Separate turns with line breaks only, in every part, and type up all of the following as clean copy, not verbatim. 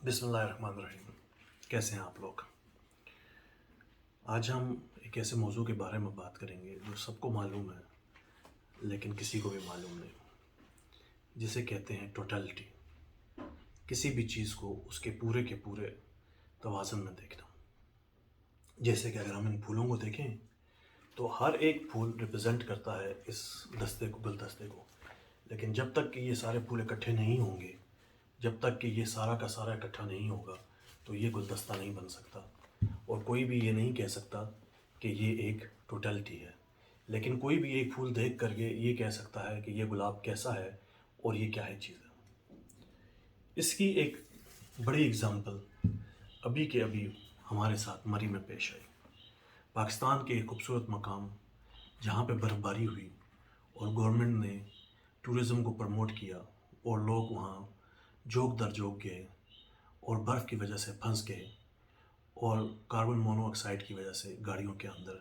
बिस्मिल्लाहिर्रहमानिर्रहीम। कैसे हैं आप लोग? आज हम एक ऐसे मौजू के बारे में बात करेंगे जो सबको मालूम है लेकिन किसी को भी मालूम नहीं, जिसे कहते हैं टोटलिटी। किसी भी चीज़ को उसके पूरे के पूरे तवाज़ुन में देखना। जैसे कि अगर हम इन फूलों को देखें तो हर एक फूल रिप्रेजेंट करता है इस दस्ते को, गुलदस्ते को। लेकिन जब तक कि ये सारे फूल इकट्ठे नहीं होंगे, जब तक कि ये सारा का सारा इकट्ठा नहीं होगा, तो ये गुलदस्ता नहीं बन सकता। और कोई भी ये नहीं कह सकता कि ये एक टोटलिटी है। लेकिन कोई भी एक फूल देख करके ये कह सकता है कि ये गुलाब कैसा है और ये क्या है चीज़ है। इसकी एक बड़ी एग्ज़ाम्पल अभी के अभी हमारे साथ मरी में पेश आई। पाकिस्तान के एक खूबसूरत मकाम जहाँ पे बर्फ़बारी हुई और गवर्नमेंट ने टूरिज़म को प्रमोट किया और लोग वहाँ जोक दर जोक गए और बर्फ़ की वजह से फंस गए और कार्बन मोनोऑक्साइड की वजह से गाड़ियों के अंदर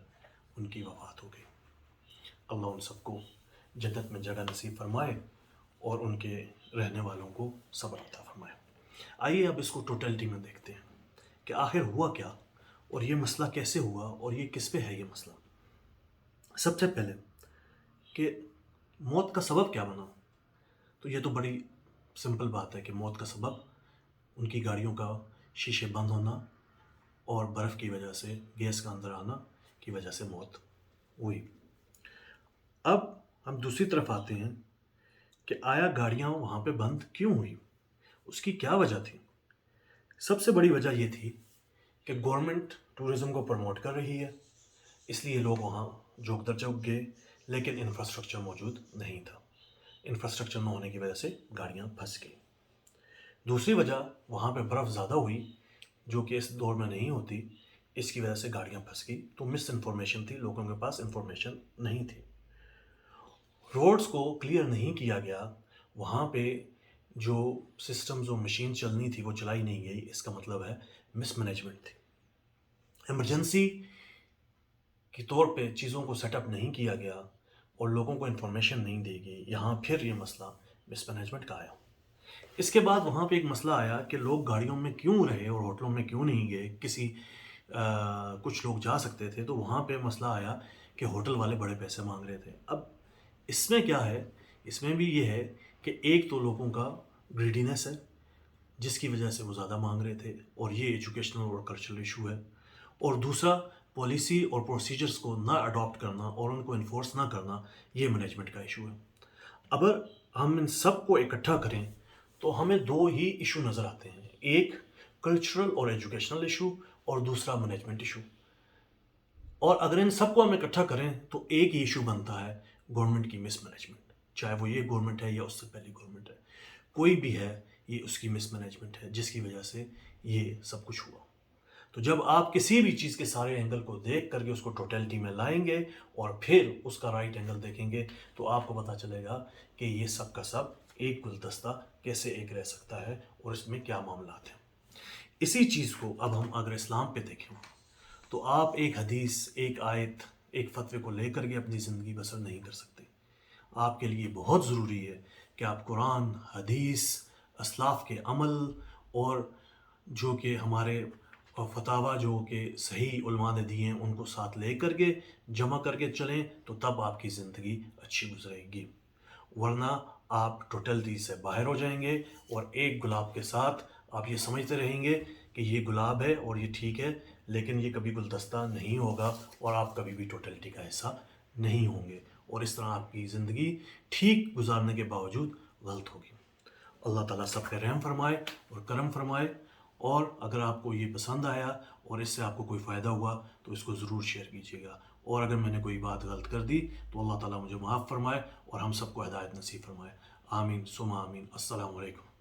उनकी वफ़ात हो गई। अल्लाह उन सबको जन्नत में जगह नसीब फरमाए और उनके रहने वालों को सब्र अता फरमाए। आइए अब इसको टोटलिटी में देखते हैं कि आखिर हुआ क्या और ये मसला कैसे हुआ और ये किस पे है ये मसला। सबसे पहले कि मौत का सबब क्या बना, तो ये तो बड़ी सिंपल बात है कि मौत का सबब उनकी गाड़ियों का शीशे बंद होना और बर्फ़ की वजह से गैस का अंदर आना की वजह से मौत हुई। अब हम दूसरी तरफ आते हैं कि आया गाड़ियाँ वहाँ पे बंद क्यों हुई, उसकी क्या वजह थी। सबसे बड़ी वजह ये थी कि गवर्नमेंट टूरिज़म को प्रमोट कर रही है, इसलिए लोग वहाँ जोक दर जोक गए, लेकिन इंफ्रास्ट्रक्चर मौजूद नहीं था। इंफ्रास्ट्रक्चर न होने की वजह से गाड़ियाँ फंस गई। दूसरी वजह वहाँ पे बर्फ़ ज़्यादा हुई जो कि इस दौर में नहीं होती, इसकी वजह से गाड़ियाँ फंस गई। तो मिस इन्फॉर्मेशन थी, लोगों के पास इन्फॉर्मेशन नहीं थी। रोड्स को क्लियर नहीं किया गया, वहाँ पे जो सिस्टम जो मशीन चलनी थी वो चलाई नहीं गई, इसका मतलब है मिसमैनेजमेंट थी। इमरजेंसी के तौर पे चीज़ों को सेटअप नहीं किया गया और लोगों को इन्फॉर्मेशन नहीं दी गई। यहाँ फिर ये मसला मिसमैनेजमेंट का आया। इसके बाद वहाँ पे एक मसला आया कि लोग गाड़ियों में क्यों रहे और होटलों में क्यों नहीं गए। कुछ लोग जा सकते थे, तो वहाँ पे मसला आया कि होटल वाले बड़े पैसे मांग रहे थे। अब इसमें क्या है, इसमें भी ये है कि एक तो लोगों का ग्रीडीनेस है जिसकी वजह से वो ज़्यादा मांग रहे थे और ये एजुकेशनल और कल्चरल इशू है। और दूसरा, पॉलिसी और प्रोसीजर्स को ना अडॉप्ट करना और उनको इन्फोर्स ना करना, ये मैनेजमेंट का इशू है। अगर हम इन सब को इकट्ठा करें तो हमें दो ही इशू नज़र आते हैं, एक कल्चरल और एजुकेशनल इशू और दूसरा मैनेजमेंट इशू। और अगर इन सबको हम इकट्ठा करें तो एक ही इशू बनता है, गवर्नमेंट की मिसमैनेजमेंट। चाहे वो ये गवर्नमेंट है या उससे पहली गवर्नमेंट है, कोई भी है, ये उसकी मिसमैनेजमेंट है जिसकी वजह से ये सब कुछ हुआ। तो जब आप किसी भी चीज़ के सारे एंगल को देख करके उसको टोटलिटी में लाएंगे और फिर उसका राइट एंगल देखेंगे तो आपको पता चलेगा कि ये सब का सब एक गुलदस्ता कैसे एक रह सकता है और इसमें क्या मामलात हैं। इसी चीज़ को अब हम अगर इस्लाम पे देखें तो आप एक हदीस, एक आयत, एक फतवे को लेकर के अपनी ज़िंदगी बसर नहीं कर सकते। आपके लिए बहुत ज़रूरी है कि आप कुरान, हदीस, असलाफ़ के अमल और जो कि हमारे फतावा जो कि सही उलमा ने दिए हैं उनको साथ ले करके जमा करके चलें, तो तब आपकी ज़िंदगी अच्छी गुजरेगी। वरना आप टोटलिटी से बाहर हो जाएंगे और एक गुलाब के साथ आप ये समझते रहेंगे कि ये गुलाब है और ये ठीक है, लेकिन ये कभी गुलदस्ता नहीं होगा और आप कभी भी टोटलिटी का हिस्सा नहीं होंगे और इस तरह आपकी ज़िंदगी ठीक गुजारने के बावजूद गलत होगी। अल्लाह ताला सब पे रहम फरमाए और करम फरमाए। और अगर आपको ये पसंद आया और इससे आपको कोई फ़ायदा हुआ तो इसको ज़रूर शेयर कीजिएगा। और अगर मैंने कोई बात गलत कर दी तो अल्लाह ताला मुझे माफ़ फरमाए और हम सबको हिदायत नसीब फरमाए। आमीन सुमा आमीन। अस्सलामु अलैकुम।